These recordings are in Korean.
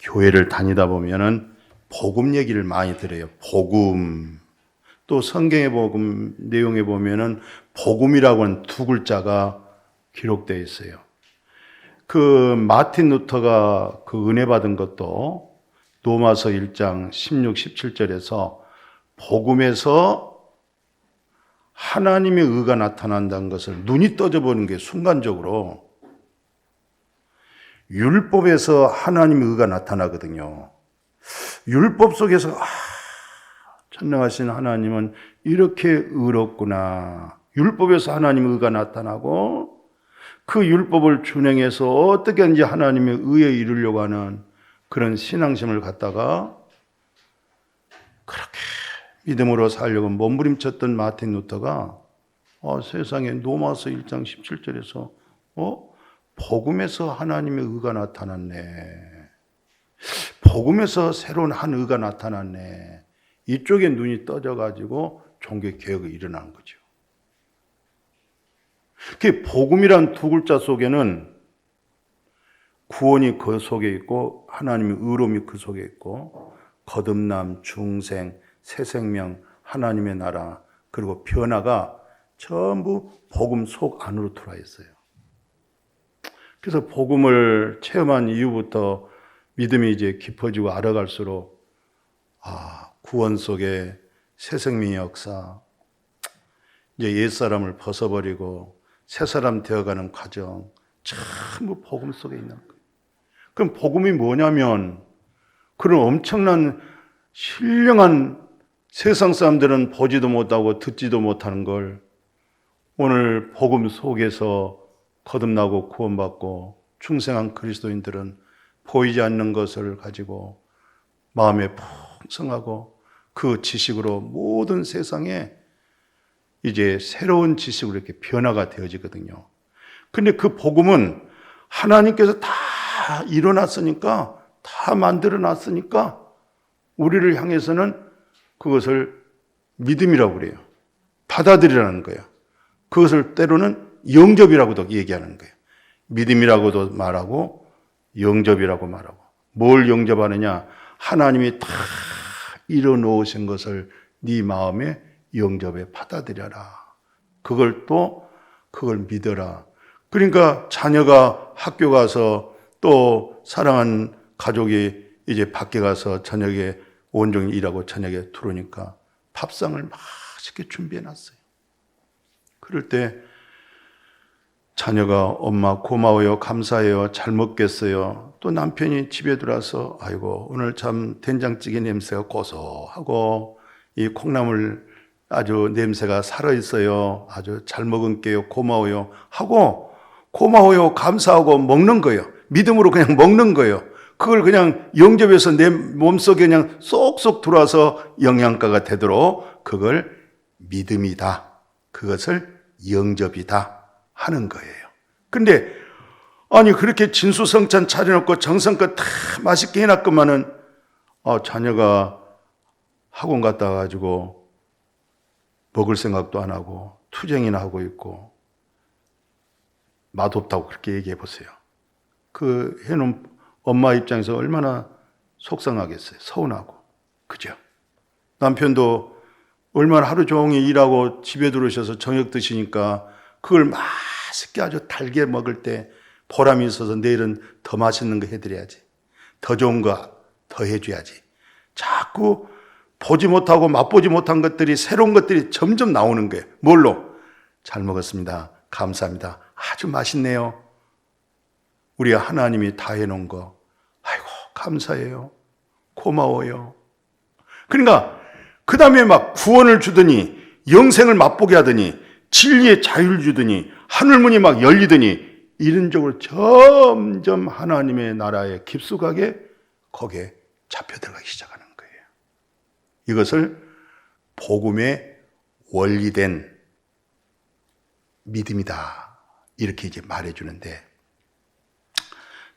교회를 다니다 보면은 복음 얘기를 많이 들어요. 복음. 또 성경의 복음 내용에 보면은 복음이라고 하는 두 글자가 기록되어 있어요. 그 마틴 루터가 그 은혜 받은 것도 로마서 1장 16, 17절에서 복음에서 하나님의 의가 나타난다는 것을 눈이 떠져보는 게 순간적으로 율법에서 하나님의 의가 나타나거든요. 율법 속에서 전능하신 하나님은 이렇게 의롭구나. 율법에서 하나님의 의가 나타나고 그 율법을 준행해서 어떻게 이제 하나님의 의에 이르려고 하는 그런 신앙심을 갖다가 그렇게 믿음으로 살려고 몸부림쳤던 마틴 루터가 세상에 로마서 1장 17절에서 복음에서 하나님의 의가 나타났네. 복음에서 새로운 한 의가 나타났네. 이쪽에 눈이 떠져가지고 종교 개혁이 일어난 거죠. 그 복음이란 두 글자 속에는 구원이 그 속에 있고 하나님의 의로움이 그 속에 있고 거듭남, 중생, 새 생명, 하나님의 나라 그리고 변화가 전부 복음 속 안으로 들어와 있어요. 그래서 복음을 체험한 이후부터 믿음이 이제 깊어지고 알아갈수록 구원 속에 새 생명의 역사, 이제 옛사람을 벗어버리고 새 사람 되어가는 과정 전부 복음 속에 있는 거예요. 그럼 복음이 뭐냐면 그런 엄청난 신령한 세상 사람들은 보지도 못하고 듣지도 못하는 걸 오늘 복음 속에서 거듭나고 구원받고 충성한 그리스도인들은 보이지 않는 것을 가지고 마음에 풍성하고 그 지식으로 모든 세상에 이제 새로운 지식으로 이렇게 변화가 되어지거든요. 근데 그 복음은 하나님께서 다 일어났으니까, 다 만들어 놨으니까 우리를 향해서는 그것을 믿음이라고 그래요. 받아들이라는 거예요. 그것을 때로는 영접이라고도 얘기하는 거예요. 믿음이라고도 말하고 영접이라고 말하고. 뭘 영접하느냐? 하나님이 다 이뤄놓으신 것을 네 마음에 영접에 받아들여라. 그걸 믿어라. 그러니까 자녀가 학교 가서 또 사랑하는 가족이 이제 밖에 가서 저녁에 온종일 일하고 저녁에 들어오니까 밥상을 맛있게 준비해 놨어요. 그럴 때 자녀가 엄마 고마워요, 감사해요, 잘 먹겠어요. 또 남편이 집에 들어와서 아이고 오늘 참 된장찌개 냄새가 고소하고 이 콩나물 아주 냄새가 살아있어요. 아주 잘 먹은게요, 고마워요 하고 고마워요, 감사하고 먹는 거예요. 믿음으로 그냥 먹는 거예요. 그걸 그냥 영접해서 내 몸속에 그냥 쏙쏙 들어와서 영양가가 되도록 그걸 믿음이다. 그것을 영접이다 하는 거예요. 근데 아니 그렇게 진수성찬 차려놓고 정성껏 다 맛있게 해놨건만은 자녀가 학원 갔다 와가지고 먹을 생각도 안 하고 투쟁이나 하고 있고 맛없다고 그렇게 얘기해 보세요. 그 해놓은 엄마 입장에서 얼마나 속상하겠어요. 서운하고. 그죠? 남편도 얼마나 하루 종일 일하고 집에 들어오셔서 저녁 드시니까 그걸 맛있게 아주 달게 먹을 때 보람이 있어서 내일은 더 맛있는 거 해드려야지. 더 좋은 거 더 해줘야지. 자꾸 보지 못하고 맛보지 못한 것들이 새로운 것들이 점점 나오는 거예요. 뭘로? 잘 먹었습니다. 감사합니다. 아주 맛있네요. 우리 하나님이 다 해놓은 거 아이고 감사해요. 고마워요. 그러니까 그 다음에 막 구원을 주더니 영생을 맛보게 하더니 진리의 자유를 주더니 하늘문이 막 열리더니 이런적으로 점점 하나님의 나라에 깊숙하게 거기에 잡혀 들어가기 시작하는 거예요. 이것을 복음의 원리된 믿음이다 이렇게 이제 말해주는데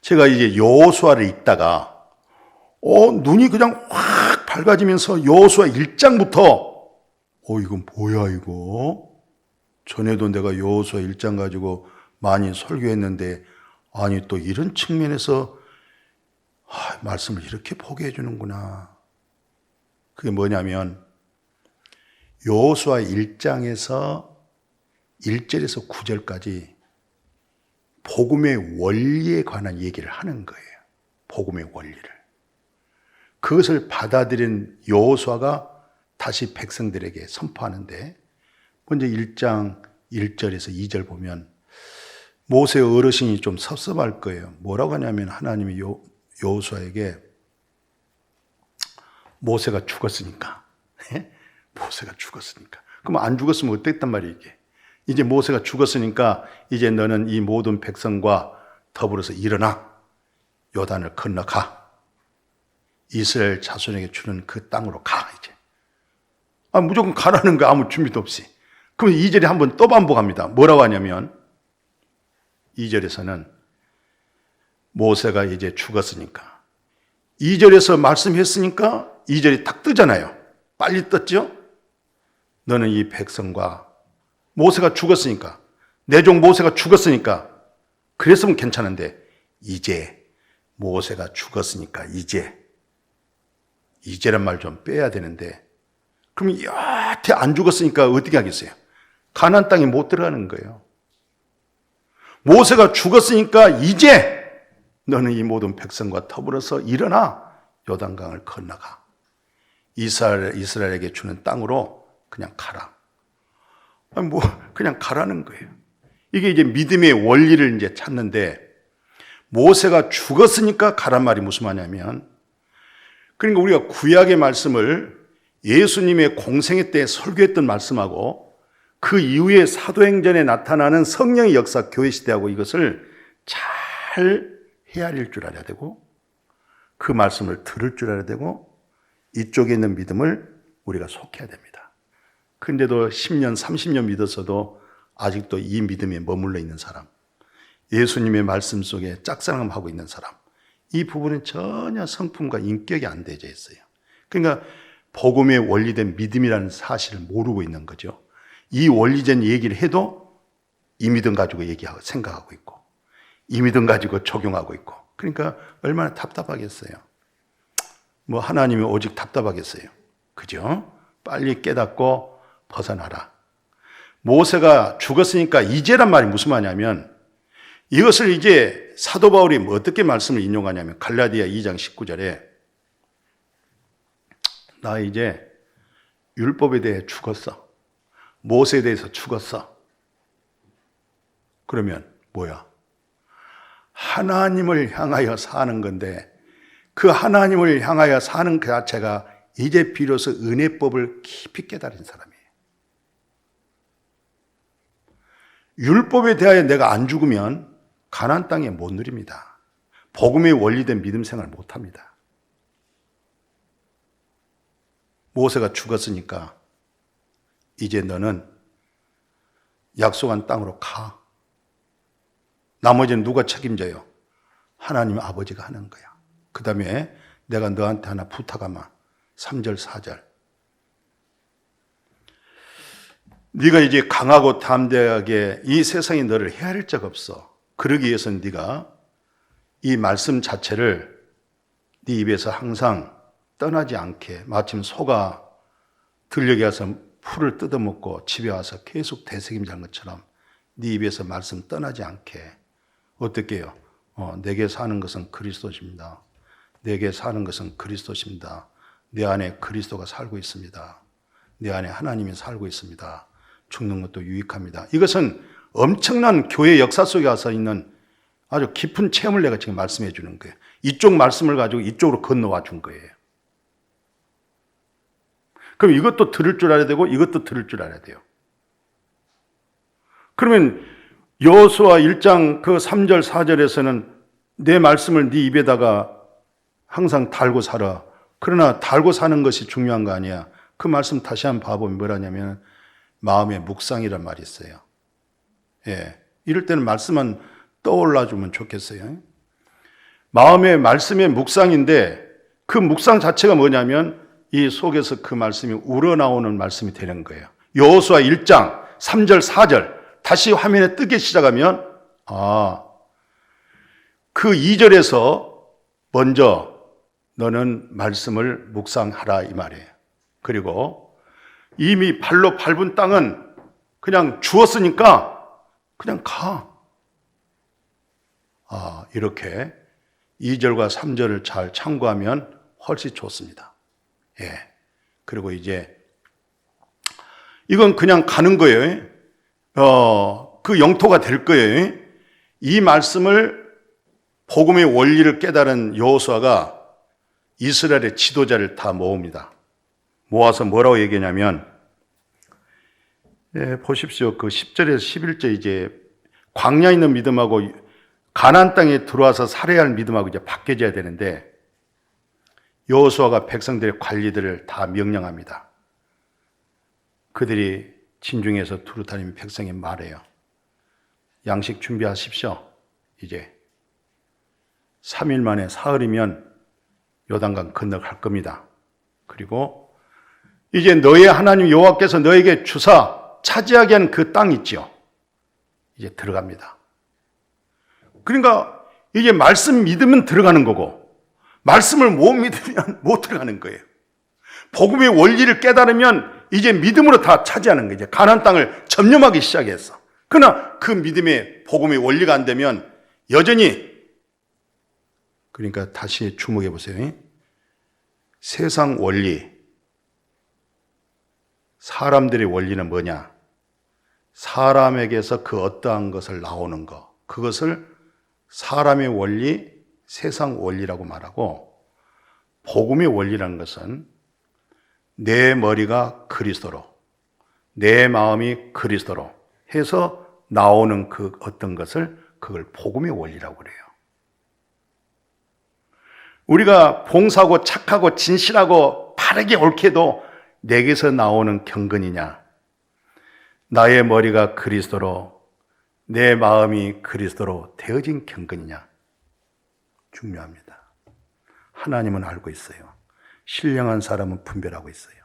제가 이제 여호수아를 읽다가 눈이 그냥 확 밝아지면서 여호수아 1장부터 이건 뭐야 이거? 전에도 내가 여호수아 1장 가지고 많이 설교했는데 아니 또 이런 측면에서 말씀을 이렇게 포기해 주는구나. 그게 뭐냐면 여호수아 1장에서 1절에서 9절까지 복음의 원리에 관한 얘기를 하는 거예요. 복음의 원리를. 그것을 받아들인 여호수아가 다시 백성들에게 선포하는데, 먼저 1장 1절에서 2절 보면 모세 어르신이 좀 섭섭할 거예요. 뭐라고 하냐면 하나님이 여호수아에게 모세가 죽었으니까. 모세가 죽었으니까. 그럼 안 죽었으면 어땠단 말이에요, 이게. 이제 모세가 죽었으니까 이제 너는 이 모든 백성과 더불어서 일어나 요단을 건너가. 이스라엘 자손에게 주는 그 땅으로 가, 이제. 무조건 가라는 거 아무 준비도 없이. 그럼 2절에 한번 또 반복합니다. 뭐라고 하냐면 2절에서는 모세가 이제 죽었으니까 2절에서 말씀했으니까 2절이 딱 뜨잖아요. 빨리 떴죠? 너는 이 백성과 모세가 죽었으니까, 내 종 모세가 죽었으니까 그랬으면 괜찮은데 이제 모세가 죽었으니까 이제란 말 좀 빼야 되는데, 그럼 여태 안 죽었으니까 어떻게 하겠어요? 가나안 땅에 못 들어가는 거예요. 모세가 죽었으니까 이제 너는 이 모든 백성과 더불어서 일어나 요단강을 건너가. 이스라엘에게 주는 땅으로 그냥 가라. 그냥 가라는 거예요. 이게 이제 믿음의 원리를 이제 찾는데, 모세가 죽었으니까 가란 말이 무슨 말이냐면, 그러니까 우리가 구약의 말씀을 예수님의 공생애 때 설교했던 말씀하고 그 이후에 사도행전에 나타나는 성령의 역사 교회 시대하고 이것을 잘 헤아릴 줄 알아야 되고, 그 말씀을 들을 줄 알아야 되고, 이쪽에 있는 믿음을 우리가 속해야 됩니다. 근데도 10년, 30년 믿어서도 아직도 이 믿음에 머물러 있는 사람, 예수님의 말씀 속에 짝사랑하고 있는 사람, 이 부분은 전혀 성품과 인격이 안 되어 있어요. 그러니까 복음에 원리된 믿음이라는 사실을 모르고 있는 거죠. 이 원리된 얘기를 해도 이 믿음 가지고 얘기하고 생각하고 있고, 이 믿음 가지고 적용하고 있고, 그러니까 얼마나 답답하겠어요. 하나님이 오직 답답하겠어요. 그죠? 빨리 깨닫고 벗어나라. 모세가 죽었으니까 이제란 말이 무슨 말이냐면, 이것을 이제 사도 바울이 어떻게 말씀을 인용하냐면 갈라디아 2장 19절에 나 이제 율법에 대해 죽었어. 모세에 대해서 죽었어. 그러면 뭐야? 하나님을 향하여 사는 건데, 그 하나님을 향하여 사는 그 자체가 이제 비로소 은혜법을 깊이 깨달은 사람이에요. 율법에 대하여 내가 안 죽으면 가나안 땅에 못 누립니다. 복음에 원리된 믿음 생활 못 합니다. 모세가 죽었으니까 이제 너는 약속한 땅으로 가. 나머지는 누가 책임져요? 하나님 아버지가 하는 거야. 그 다음에 내가 너한테 하나 부탁하마. 3절 4절. 네가 이제 강하고 담대하게 이 세상이 너를 헤아릴 적 없어. 그러기 위해서는 네가 이 말씀 자체를 네 입에서 항상 떠나지 않게, 마침 소가 들녘에 가서 풀을 뜯어먹고 집에 와서 계속 되새김질 한 것처럼 네 입에서 말씀 떠나지 않게. 어떻게 해요? 내게 사는 것은 그리스도십니다. 내게 사는 것은 그리스도십니다. 내 안에 그리스도가 살고 있습니다. 내 안에 하나님이 살고 있습니다. 죽는 것도 유익합니다. 이것은 엄청난 교회 역사 속에 와서 있는 아주 깊은 체험을 내가 지금 말씀해 주는 거예요. 이쪽 말씀을 가지고 이쪽으로 건너와 준 거예요. 그럼 이것도 들을 줄 알아야 되고 이것도 들을 줄 알아야 돼요. 그러면 여호수아 1장 그 3절 4절에서는 내 말씀을 네 입에다가 항상 달고 살아. 그러나 달고 사는 것이 중요한 거 아니야. 그 말씀 다시 한번 봐보면 뭐라냐면 마음의 묵상이란 말이 있어요. 예, 이럴 때는 말씀만 떠올라 주면 좋겠어요. 마음의 말씀의 묵상인데 그 묵상 자체가 뭐냐면 이 속에서 그 말씀이 우러나오는 말씀이 되는 거예요. 여호수아 1장 3절 4절 다시 화면에 뜨기 시작하면 그 2절에서 먼저 너는 말씀을 묵상하라 이 말이에요. 그리고 이미 발로 밟은 땅은 그냥 주었으니까 그냥 가. 이렇게 2절과 3절을 잘 참고하면 훨씬 좋습니다. 예. 그리고 이제 이건 그냥 가는 거예요. 그 영토가 될 거예요. 이 말씀을 복음의 원리를 깨달은 여호수아가 이스라엘의 지도자를 다 모읍니다. 모아서 뭐라고 얘기하냐면, 보십시오. 그 10절에서 11절 이제 광야에 있는 믿음하고 가나안 땅에 들어와서 살아야 할 믿음하고 이제 바뀌어져야 되는데, 여호수아가 백성들의 관리들을 다 명령합니다. 그들이 진중에서 두루 다니며 백성에 말해요. 양식 준비하십시오. 이제 3일 만에 사흘이면 요단강 건너갈 겁니다. 그리고 이제 너의 하나님 여호와께서 너에게 주사 차지하게 한 그 땅 있죠. 이제 들어갑니다. 그러니까 이게 말씀 믿으면 들어가는 거고 말씀을 못 믿으면 못 들어가는 거예요. 복음의 원리를 깨달으면 이제 믿음으로 다 차지하는 거예요. 이제 가나안 땅을 점령하기 시작했어. 그러나 그 믿음의 복음의 원리가 안 되면 여전히, 그러니까 다시 주목해 보세요. 세상 원리, 사람들의 원리는 뭐냐? 사람에게서 그 어떠한 것을 나오는 것, 그것을 사람의 원리, 세상 원리라고 말하고, 복음의 원리라는 것은 내 머리가 그리스도로, 내 마음이 그리스도로 해서 나오는 그 어떤 것을, 그걸 복음의 원리라고 그래요. 우리가 봉사하고 착하고 진실하고 바르게 옳게도 내게서 나오는 경건이냐, 나의 머리가 그리스도로 내 마음이 그리스도로 되어진 경건이냐, 중요합니다. 하나님은 알고 있어요. 신령한 사람은 분별하고 있어요.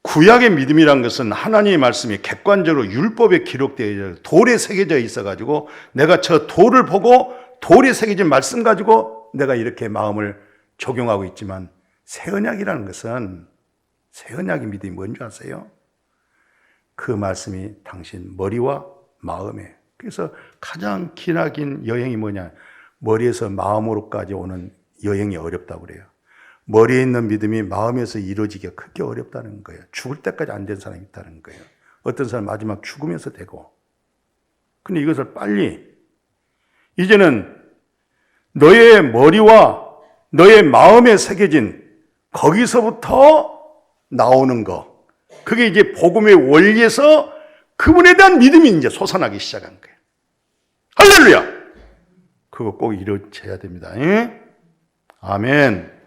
구약의 믿음이란 것은 하나님의 말씀이 객관적으로 율법에 기록되어 돌에 새겨져 있어가지고 내가 저 돌을 보고 돌에 새겨진 말씀 가지고 내가 이렇게 마음을 적용하고 있지만, 새 언약이라는 것은, 새 언약의 믿음이 뭔지 아세요? 그 말씀이 당신 머리와 마음에, 그래서 가장 기나긴 여행이 뭐냐? 머리에서 마음으로까지 오는 여행이 어렵다고 그래요. 머리에 있는 믿음이 마음에서 이루어지기가 크게 어렵다는 거예요. 죽을 때까지 안 된 사람이 있다는 거예요. 어떤 사람 마지막 죽으면서 되고. 근데 이것을 빨리, 이제는 너의 머리와 너의 마음에 새겨진 거기서부터 나오는 거, 그게 이제 복음의 원리에서 그분에 대한 믿음이 이제 솟아나기 시작한 거예요. 할렐루야! 그거 꼭 이루어져야 됩니다. 아멘.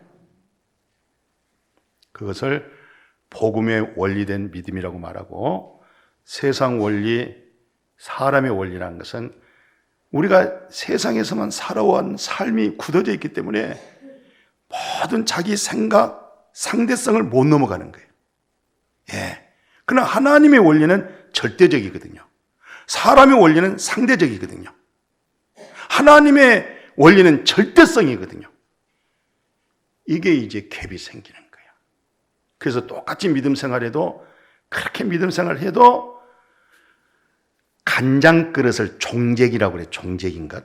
그것을 복음의 원리된 믿음이라고 말하고, 세상 원리, 사람의 원리라는 것은 우리가 세상에서만 살아온 삶이 굳어져 있기 때문에 모든 자기 생각, 상대성을 못 넘어가는 거예요. 예. 그러나 하나님의 원리는 절대적이거든요. 사람의 원리는 상대적이거든요. 하나님의 원리는 절대성이거든요. 이게 이제 갭이 생기는 거예요. 그래서 똑같이 믿음 생활해도, 그렇게 믿음 생활해도 간장 그릇을 종잭이라고 그래요. 종잭인가?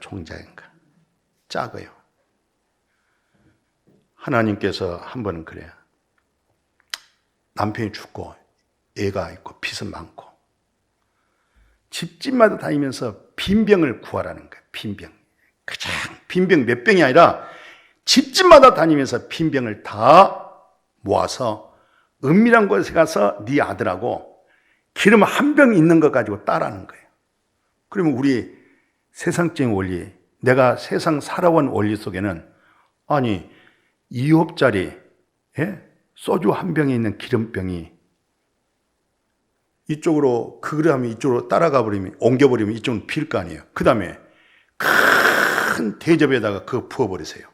작아요. 하나님께서 한 번은 그래요. 남편이 죽고 애가 있고 빚은 많고 집집마다 다니면서 빈병을 구하라는 거예요. 빈병. 그냥 빈병 몇 병이 아니라 집집마다 다니면서 빈병을 다 모아서 은밀한 곳에 가서 네 아들하고 기름 한 병 있는 것 가지고 따라는 거예요. 그러면 우리 세상적인 원리, 내가 세상 살아온 원리 속에는, 아니 2호짜리 소주 한 병에 있는 기름병이 이쪽으로 그 그릇 하면 이쪽으로 따라가 버리면, 옮겨버리면 이쪽은 빌 거 아니에요. 그 다음에 큰 대접에다가 그거 부어버리세요.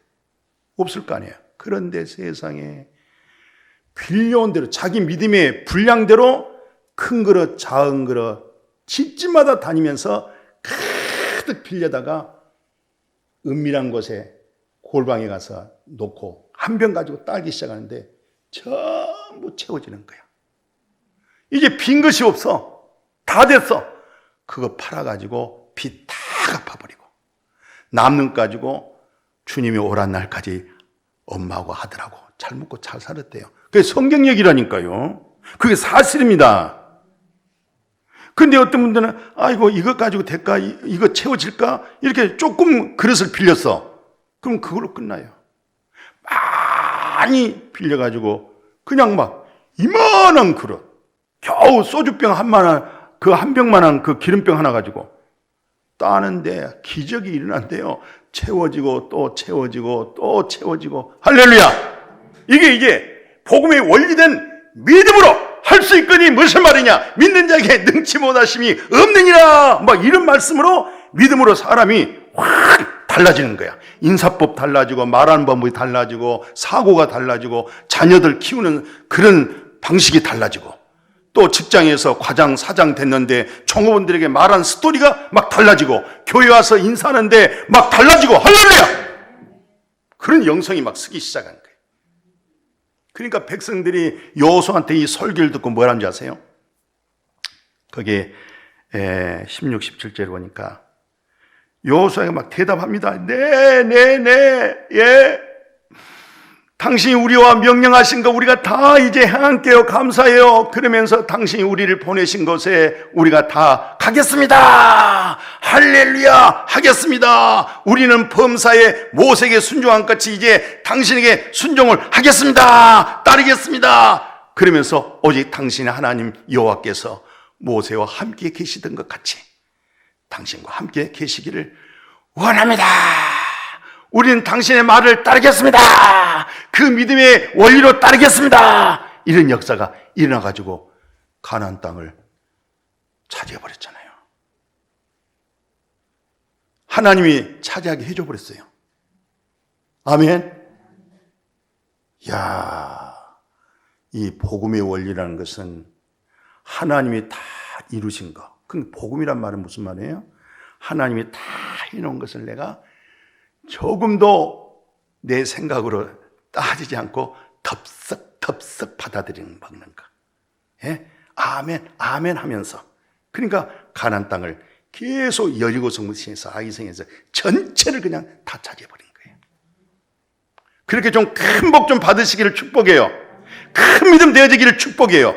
없을 거 아니에요. 그런데 세상에 빌려온 대로 자기 믿음의 분량대로 큰 그릇, 작은 그릇 집집마다 다니면서 가득 빌려다가 은밀한 곳에 골방에 가서 놓고 한 병 가지고 따기 시작하는데 전부 채워지는 거야. 이제 빈 것이 없어. 다 됐어. 그거 팔아가지고 빚 다 갚아버리고 남는 가지고 주님이 오란 날까지 엄마하고 하더라고 잘 먹고 잘 살았대요. 그게 성경 얘기라니까요. 그게 사실입니다. 근데 어떤 분들은 아이고 이것 가지고 될까? 이거 채워질까? 이렇게 조금 그릇을 빌렸어. 그럼 그걸로 끝나요. 많이 빌려가지고 그냥 막 이만한 그릇, 겨우 소주병 그 한 병만한 그 기름병 하나 가지고 따는데 기적이 일어난대요. 채워지고 또 채워지고 또 채워지고. 할렐루야. 이게 복음의 원리된 믿음으로 할 수 있거니 무슨 말이냐? 믿는 자에게 능치 못하심이 없느니라. 막 이런 말씀으로 믿음으로 사람이 확 달라지는 거야. 인사법 달라지고 말하는 법이 달라지고 사고가 달라지고 자녀들 키우는 그런 방식이 달라지고 또 직장에서 과장 사장 됐는데 종업원들에게 말한 스토리가 막 달라지고 교회 와서 인사하는데 막 달라지고. 할렐루야. 그런 영성이 막 쓰기 시작한 거예요. 그러니까 백성들이 여호수아한테 이 설교를 듣고 뭐라는지 아세요? 거기에 16, 17절에 보니까 여호수아가 막 대답합니다. 네, 예. 당신이 우리와 명령하신 거 우리가 다 이제 행할게요. 감사해요. 그러면서 당신이 우리를 보내신 곳에 우리가 다 가겠습니다. 할렐루야 하겠습니다. 우리는 범사에 모세에게 순종한 같이 이제 당신에게 순종을 하겠습니다. 따르겠습니다. 그러면서 오직 당신의 하나님 여호와께서 모세와 함께 계시던 것 같이 당신과 함께 계시기를 원합니다. 우리는 당신의 말을 따르겠습니다. 그 믿음의 원리로 따르겠습니다. 이런 역사가 일어나가지고 가나안 땅을 차지해버렸잖아요. 하나님이 차지하게 해줘버렸어요. 아멘. 이 복음의 원리라는 것은 하나님이 다 이루신 거. 그 복음이란 말은 무슨 말이에요? 하나님이 다 해놓은 것을 내가 조금도 내 생각으로 따지지 않고 덥석 받아들이는 먹는 거. 예? 아멘, 아멘 하면서. 그러니까 가나안 땅을 계속 여리고성에서 아이성에서 전체를 그냥 다 차지해버린 거예요. 그렇게 좀 큰 복 좀 받으시기를 축복해요. 큰 믿음 되어지기를 축복해요.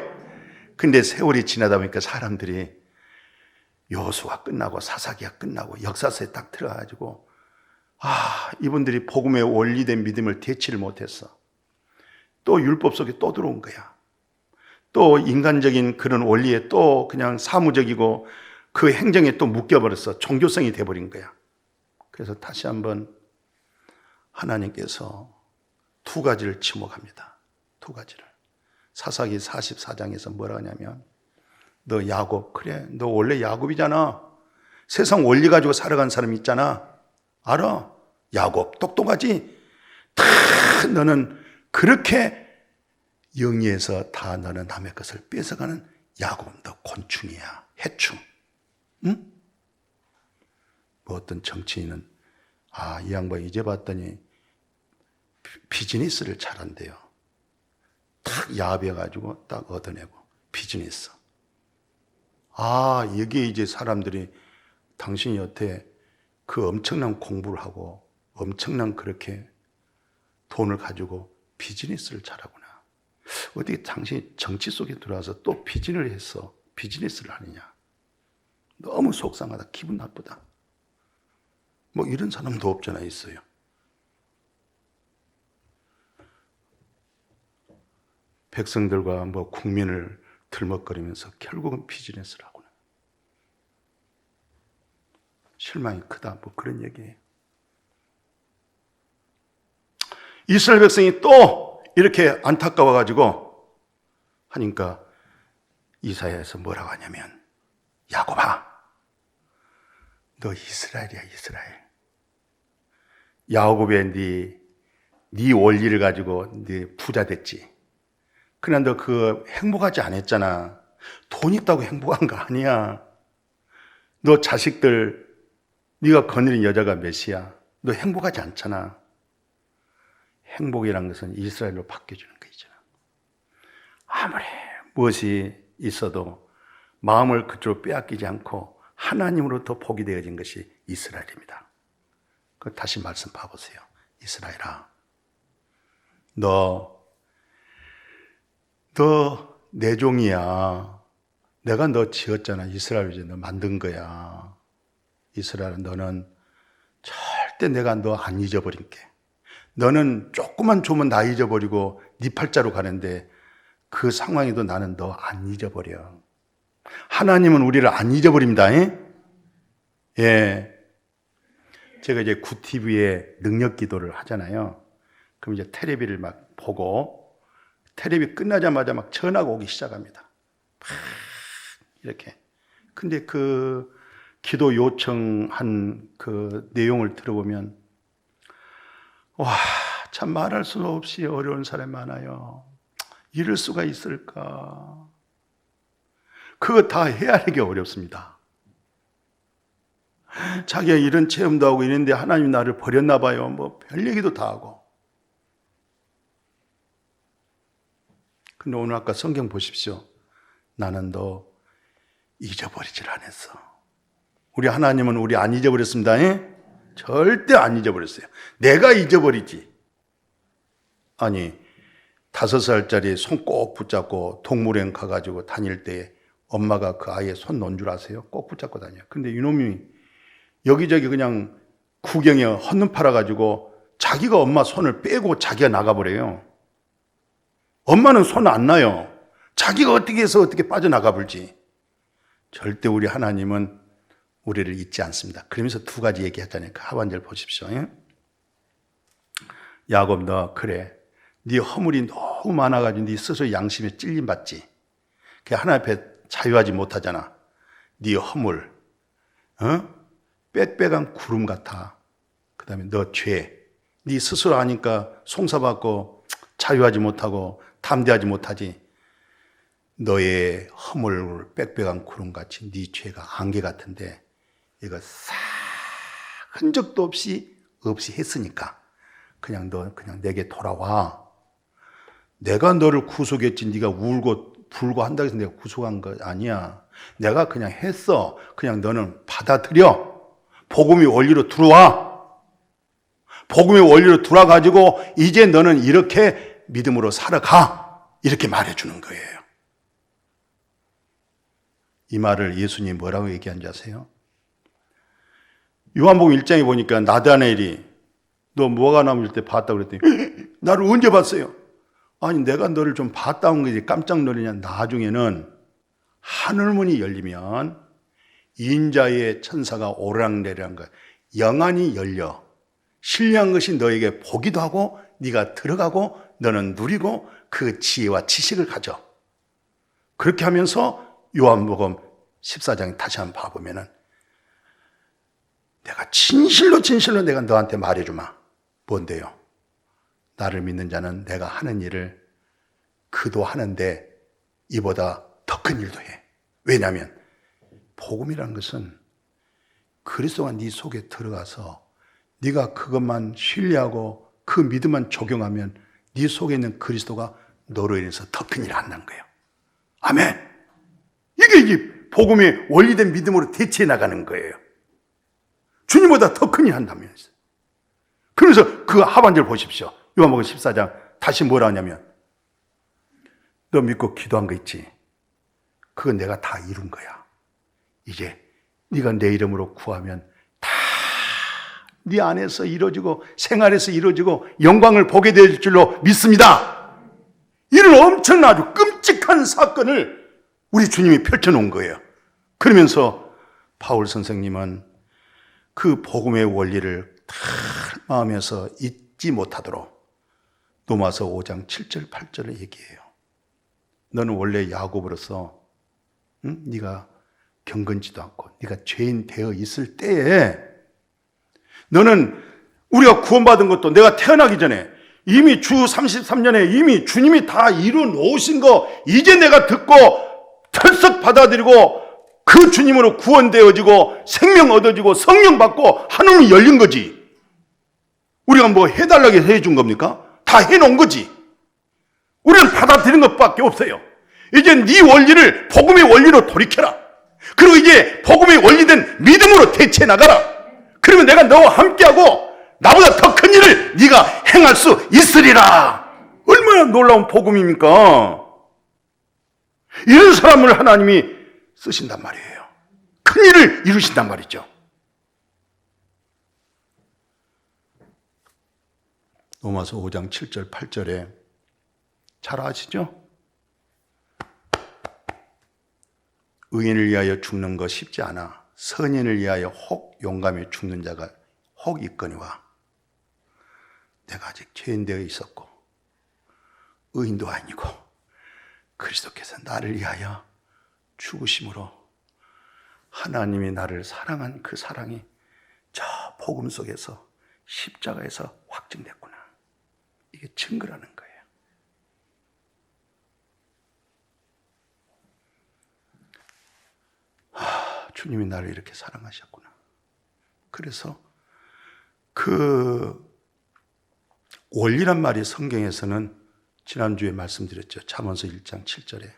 근데 세월이 지나다 보니까 사람들이 여호수아가 끝나고 사사기가 끝나고 역사서에 딱 들어가지고 이분들이 복음의 원리된 믿음을 대치를 못했어. 또 율법 속에 또 들어온 거야. 또 인간적인 그런 원리에 또 그냥 사무적이고 그 행정에 또 묶여버렸어. 종교성이 돼버린 거야. 그래서 다시 한번 하나님께서 두 가지를 지목합니다. 두 가지를. 사사기 44장에서 뭐라 하냐면 너 야곱, 그래 너 원래 야곱이잖아. 세상 원리 가지고 살아간 사람 있잖아. 알아? 야곱 똑똑하지? 다 너는 그렇게 영리해서 다 너는 남의 것을 뺏어가는 야곱, 너 곤충이야. 해충. 응? 뭐 어떤 정치인은 이 양반 이제 봤더니 비즈니스를 잘한대요. 딱 야합해가지고 딱 얻어내고 비즈니스. 여기에 이제 사람들이 당신 여태 그 엄청난 공부를 하고 엄청난 그렇게 돈을 가지고 비즈니스를 잘하구나. 어떻게 당신이 정치 속에 들어와서 또 비즈니스를 하느냐. 너무 속상하다. 기분 나쁘다. 뭐 이런 사람도 없잖아 있어요. 백성들과 뭐 국민을 들먹거리면서 결국은 비즈니스를 하구나. 실망이 크다. 뭐 그런 얘기예요. 이스라엘 백성이 또 이렇게 안타까워가지고 하니까 이사야에서 뭐라고 하냐면 야곱아, 너 이스라엘이야, 이스라엘. 야곱의 네 원리를 가지고 네 부자 됐지. 그러나 너 그 행복하지 않았잖아. 돈 있다고 행복한 거 아니야. 너 자식들 네가 거느린 여자가 몇이야? 너 행복하지 않잖아. 행복이란 것은 이스라엘로 바뀌어주는 거잖아. 아무리 무엇이 있어도 마음을 그쪽으로 빼앗기지 않고 하나님으로부터 복이 되어진 것이 이스라엘입니다. 그 다시 말씀 봐보세요. 이스라엘아, 너 내 종이야. 내가 너 지었잖아. 이스라엘을 너 만든 거야. 이스라엘, 너는 절대 내가 너 안 잊어버릴게. 너는 조금만 주면 나 잊어버리고 네 팔자로 가는데 그 상황에도 나는 너 안 잊어버려. 하나님은 우리를 안 잊어버립니다. 예. 제가 이제 구티비에 능력 기도를 하잖아요. 그럼 이제 텔레비를 막 보고 텔레비 끝나자마자 막 전화가 오기 시작합니다. 막 이렇게. 근데 그 기도 요청한 그 내용을 들어보면 와, 참 말할 수 없이 어려운 사람이 많아요. 이럴 수가 있을까? 그거 다 헤아리기 어렵습니다. 자기가 이런 체험도 하고 있는데 하나님이 나를 버렸나 봐요. 뭐 별 얘기도 다 하고. 근데 오늘 아까 성경 보십시오. 나는 너 잊어버리질 않았어. 우리 하나님은 우리 안 잊어버렸습니다. 절대 안 잊어버렸어요. 내가 잊어버리지. 아니 5살짜리 손 꼭 붙잡고 동물원 가가지고 다닐 때 엄마가 그 아이의 손 놓은 줄 아세요? 꼭 붙잡고 다녀요. 근데 이놈이 여기저기 그냥 구경에 헛눈 팔아가지고 자기가 엄마 손을 빼고 자기가 나가버려요. 엄마는 손 안 놔요. 자기가 어떻게 해서 어떻게 빠져나가 볼지. 절대 우리 하나님은 우리를 잊지 않습니다. 그러면서 2가지 얘기했잖아요. 그 하반절 보십시오. 야곱, 너 그래. 네 허물이 너무 많아가지고 네 스스로 양심에 찔림받지. 하나님 앞에 자유하지 못하잖아. 네 허물, 빽빽한 구름 같아. 그 다음에 너 죄. 네 스스로 하니까 송사받고 자유하지 못하고 담대하지 못하지. 너의 허물 빽빽한 구름같이 네 죄가 안개 같은데 이거 싹 흔적도 없이 했으니까 그냥 너 그냥 내게 돌아와. 내가 너를 구속했지. 네가 울고 불고 한다고 해서 내가 구속한 거 아니야. 내가 그냥 했어. 그냥 너는 받아들여. 복음의 원리로 들어와. 복음의 원리로 들어와가지고 이제 너는 이렇게 믿음으로 살아가. 이렇게 말해주는 거예요. 이 말을 예수님이 뭐라고 얘기한 줄 아세요? 요한복음 1장에 보니까 나다나엘이 너 뭐가 남을 때 봤다고 그랬더니 나를 언제 봤어요? 아니 내가 너를 좀 봤다 온 거지 깜짝 놀라냐. 나중에는 하늘문이 열리면 인자의 천사가 오르락내리락 거야. 영안이 열려 신뢰한 것이 너에게 보기도 하고 네가 들어가고 너는 누리고 그 지혜와 지식을 가져. 그렇게 하면서 요한복음 14장에 다시 한번 봐보면은 내가 진실로 내가 너한테 말해주마. 뭔데요? 나를 믿는 자는 내가 하는 일을 그도 하는데 이보다 더 큰 일도 해. 왜냐하면 복음이라는 것은 그리스도가 네 속에 들어가서 네가 그것만 신뢰하고 그 믿음만 적용하면 네 속에 있는 그리스도가 너로 인해서 더 큰 일을 한다는 거예요. 아멘. 이게 복음의 원리된 믿음으로 대체해 나가는 거예요. 주님보다 더 큰 일 한다면서. 그래서 그 하반절 보십시오. 요한복음 14장 다시 뭐라 하냐면 너 믿고 기도한 거 있지? 그건 내가 다 이룬 거야. 이제 네가 내 이름으로 구하면 다 네 안에서 이루어지고 생활에서 이루어지고 영광을 보게 될 줄로 믿습니다. 이런 엄청난 아주 끔찍한 사건을 우리 주님이 펼쳐놓은 거예요. 그러면서 바울 선생님은 그 복음의 원리를 다 마음에서 잊지 못하도록 로마서 5장 7절 8절을 얘기해요. 너는 원래 야곱으로서 네가 경건지도 않고 네가 죄인 되어 있을 때에 너는 우리가 구원받은 것도 내가 태어나기 전에 이미 주 33년에 이미 주님이 다 이루 놓으신 거 이제 내가 듣고 털썩 받아들이고 그 주님으로 구원되어지고 생명 얻어지고 성령 받고 하늘이 열린 거지. 우리가 뭐 해달라고 해서 해준 겁니까? 다 해놓은 거지. 우리는 받아들이는 것밖에 없어요. 이제 네 원리를 복음의 원리로 돌이켜라. 그리고 이제 복음의 원리된 믿음으로 대체해 나가라. 그러면 내가 너와 함께하고 나보다 더 큰 일을 네가 행할 수 있으리라. 얼마나 놀라운 복음입니까? 이런 사람을 하나님이 쓰신단 말이에요. 큰 일을 이루신단 말이죠. 로마서 5장 7절 8절에 잘 아시죠? 의인을 위하여 죽는 것 쉽지 않아 선인을 위하여 혹 용감히 죽는 자가 혹 있거니와 내가 아직 죄인되어 있었고 의인도 아니고 그리스도께서 나를 위하여 죽으심으로 하나님이 나를 사랑한 그 사랑이 저 복음 속에서 십자가에서 확증됐구나. 이게 증거라는 거예요. 주님이 나를 이렇게 사랑하셨구나. 그래서 그 원리란 말이 성경에서는 지난주에 말씀드렸죠. 잠언서 1장 7절에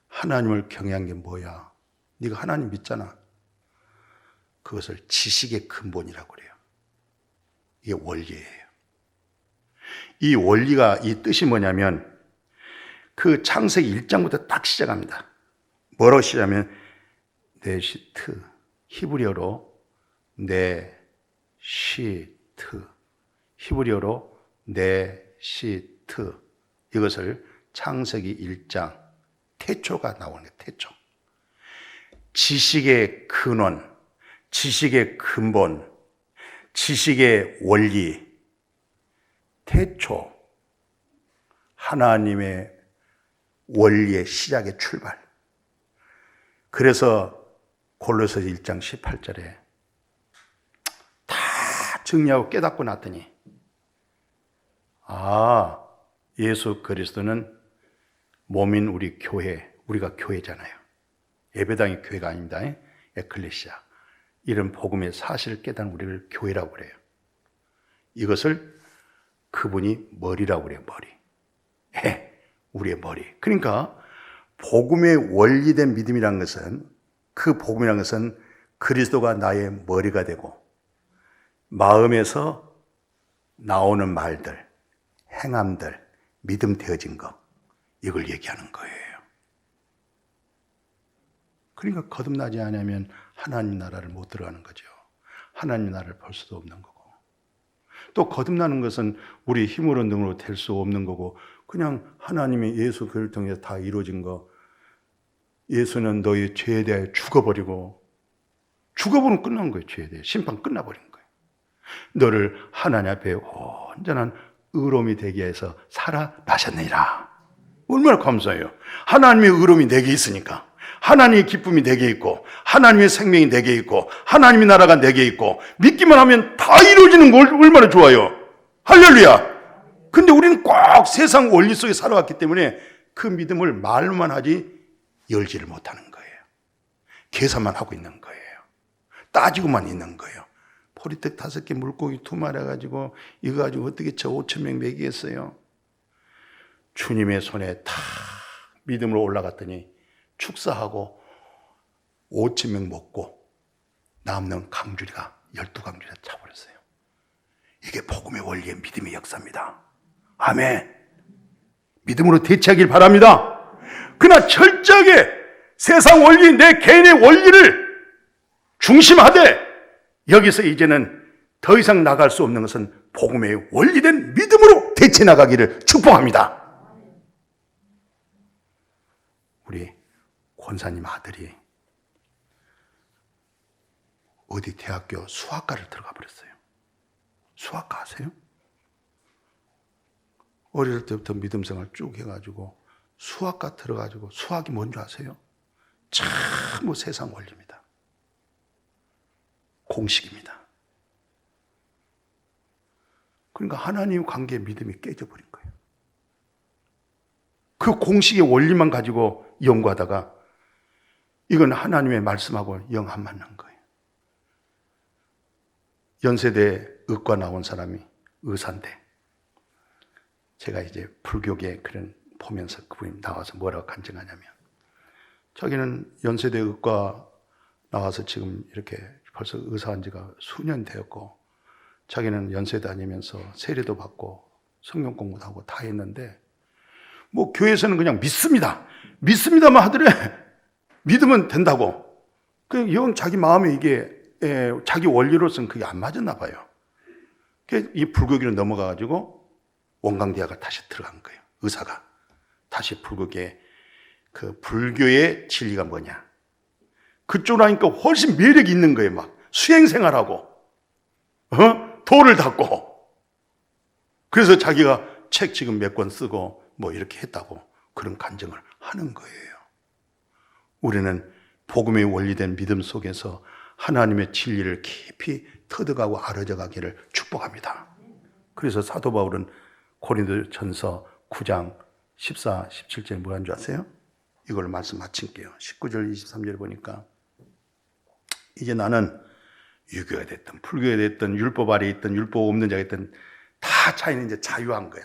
하나님을 경외한 게 뭐야? 네가 하나님 믿잖아. 그것을 지식의 근본이라고 그래요. 이게 원리예요. 이 원리가 이 뜻이 뭐냐면 그 창세기 1장부터 딱 시작합니다. 뭐라고 시작하면 네시트, 히브리어로 네시트, 히브리어로 네시트, 이것을 창세기 1장 태초가 나오는 거예요. 태초. 지식의 근원, 지식의 근본, 지식의 원리, 태초, 하나님의 원리의 시작의 출발. 그래서 골로새서 1장 18절에 다 정리하고 깨닫고 났더니 예수 그리스도는 몸인 우리 교회, 우리가 교회잖아요. 예배당이 교회가 아닙니다. 에클레시아. 이런 복음의 사실을 깨닫는 우리를 교회라고 그래요. 이것을 그분이 머리라고 그래요. 머리. 우리의 머리. 그러니까 복음의 원리된 믿음이란 것은, 그 복음이란 것은 그리스도가 나의 머리가 되고 마음에서 나오는 말들, 행함들, 믿음 되어진 것, 이걸 얘기하는 거예요. 그러니까 거듭나지 않으면 하나님 나라를 못 들어가는 거죠. 하나님 나라를 볼 수도 없는 거고, 또 거듭나는 것은 우리 힘으로 능으로 될 수 없는 거고, 그냥 하나님의 예수 그를 통해서 다 이루어진 거. 예수는 너희 죄에 대하여 죽어버리고, 죽어버리면 끝난 거예요. 죄에 대해 심판 끝나버린 거예요. 너를 하나님 앞에 온전한 의로움이 되게 해서 살아나셨느니라. 얼마나 감사해요. 하나님의 의로움이 내게 있으니까, 하나님의 기쁨이 내게 있고, 하나님의 생명이 내게 있고, 하나님의 나라가 내게 있고, 믿기만 하면 다 이루어지는 거 얼마나 좋아요. 할렐루야. 근데 우리는 꼭 세상 원리 속에 살아왔기 때문에 그 믿음을 말로만 하지 열지를 못하는 거예요. 계산만 하고 있는 거예요. 따지고만 있는 거예요. 보리떡 5개, 물고기 2마리 해가지고 이거 가지고 어떻게 저 5,000명 먹이겠어요? 주님의 손에 다 믿음으로 올라갔더니 축사하고 5,000명 먹고 남는 강주리가 12강주리가 차버렸어요. 이게 복음의 원리의 믿음의 역사입니다. 아멘. 믿음으로 대체하길 바랍니다. 그러나 철저하게 세상 원리, 내 개인의 원리를 중심하되 여기서 이제는 더 이상 나갈 수 없는 것은 복음의 원리된 믿음으로 대체 나가기를 축복합니다. 우리 권사님 아들이 어디 대학교 수학과를 들어가 버렸어요. 수학과 아세요? 어릴 때부터 믿음생활 쭉 해가지고 수학과 들어가지고, 수학이 뭔지 아세요? 참 세상 원리입니다. 공식입니다. 그러니까 하나님 관계에 믿음이 깨져버린 거예요. 그 공식의 원리만 가지고 연구하다가 이건 하나님의 말씀하고 영 안 맞는 거예요. 연세대 의과 나온 사람이 의사인데 제가 이제 불교계 그런 보면서 그분이 나와서 뭐라고 간증하냐면 자기는 연세대 의과 나와서 지금 이렇게 벌써 의사한 지가 수년 되었고 자기는 연세 다니면서 세례도 받고 성경 공부도 하고 다 했는데 뭐 교회에서는 그냥 믿습니다만 하더래. 믿으면 된다고. 그 영 자기 마음에 이게 자기 원리로서는 그게 안 맞았나 봐요. 이 불교계로 넘어가가지고 원광대학을 다시 들어간 거예요. 의사가 다시 불교계 그 불교의 진리가 뭐냐? 그쪽으로 하니까 훨씬 매력이 있는 거예요. 막 수행생활하고 도를 닦고. 그래서 자기가 책 지금 몇 권 쓰고 뭐 이렇게 했다고 그런 간증을 하는 거예요. 우리는 복음의 원리된 믿음 속에서 하나님의 진리를 깊이 터득하고 알아져 가기를 축복합니다. 그래서 사도 바울은 고린도전서 9장 14, 17절에 뭐라는 줄 아세요? 이걸 말씀 마칠게요. 19절, 23절 보니까 이제 나는 유교가 됐든 불교가 됐든 율법 아래에 있든 율법 없는 자가 있든 다 차이는 이제 자유한 거야.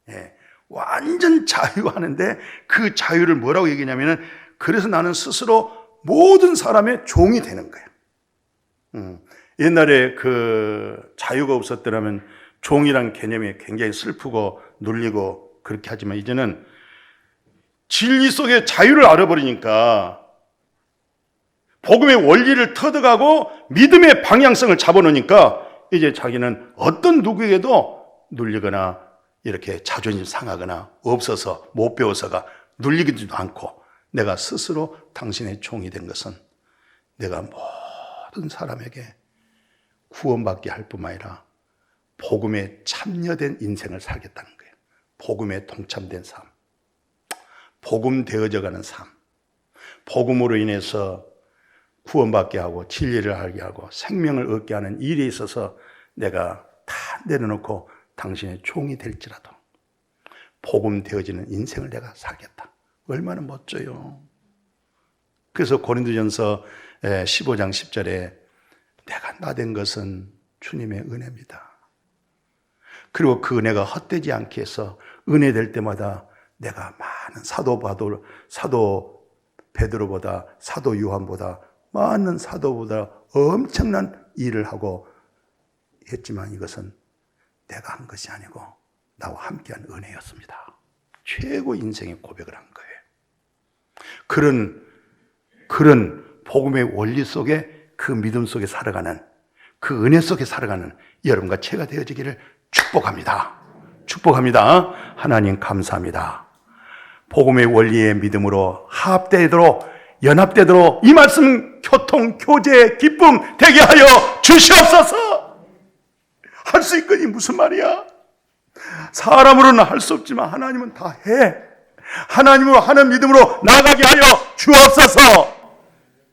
예, 완전 자유하는데 그 자유를 뭐라고 얘기하냐면은 그래서 나는 스스로 모든 사람의 종이 되는 거야. 옛날에 그 자유가 없었더라면 종이란 개념이 굉장히 슬프고 눌리고 그렇게 하지만 이제는 진리 속에 자유를 알아버리니까 복음의 원리를 터득하고 믿음의 방향성을 잡아놓으니까 이제 자기는 어떤 누구에게도 눌리거나 이렇게 자존심 상하거나 없어서 못 배워서가 눌리기도 않고 내가 스스로 당신의 종이 된 것은 내가 모든 사람에게 구원받게 할 뿐만 아니라 복음에 참여된 인생을 살겠다는 거예요. 복음에 동참된 삶, 복음 되어져가는 삶, 복음으로 인해서 구원받게 하고 진리를 알게 하고 생명을 얻게 하는 일에 있어서 내가 다 내려놓고 당신의 종이 될지라도 복음 되어지는 인생을 내가 살겠다. 얼마나 멋져요. 그래서 고린도전서 15장 10절에 내가 나된 것은 주님의 은혜입니다. 그리고 그 은혜가 헛되지 않게 해서 은혜 될 때마다 내가 많은 사도 베드로보다 사도 요한보다 많은 사도보다 엄청난 일을 하고 했지만 이것은 내가 한 것이 아니고 나와 함께한 은혜였습니다. 최고 인생의 고백을 한 거예요. 그런 복음의 원리 속에 그 믿음 속에 살아가는 그 은혜 속에 살아가는 여러분과 제가 되어지기를 축복합니다. 축복합니다. 하나님 감사합니다. 복음의 원리의 믿음으로 합되도록 연합되도록 이 말씀 교통, 교제, 기쁨 되게 하여 주시옵소서. 할 수 있거니 무슨 말이야? 사람으로는 할 수 없지만 하나님은 다 해. 하나님으로 하는 믿음으로 나아가게 하여 주옵소서.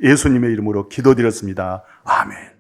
예수님의 이름으로 기도드렸습니다. 아멘.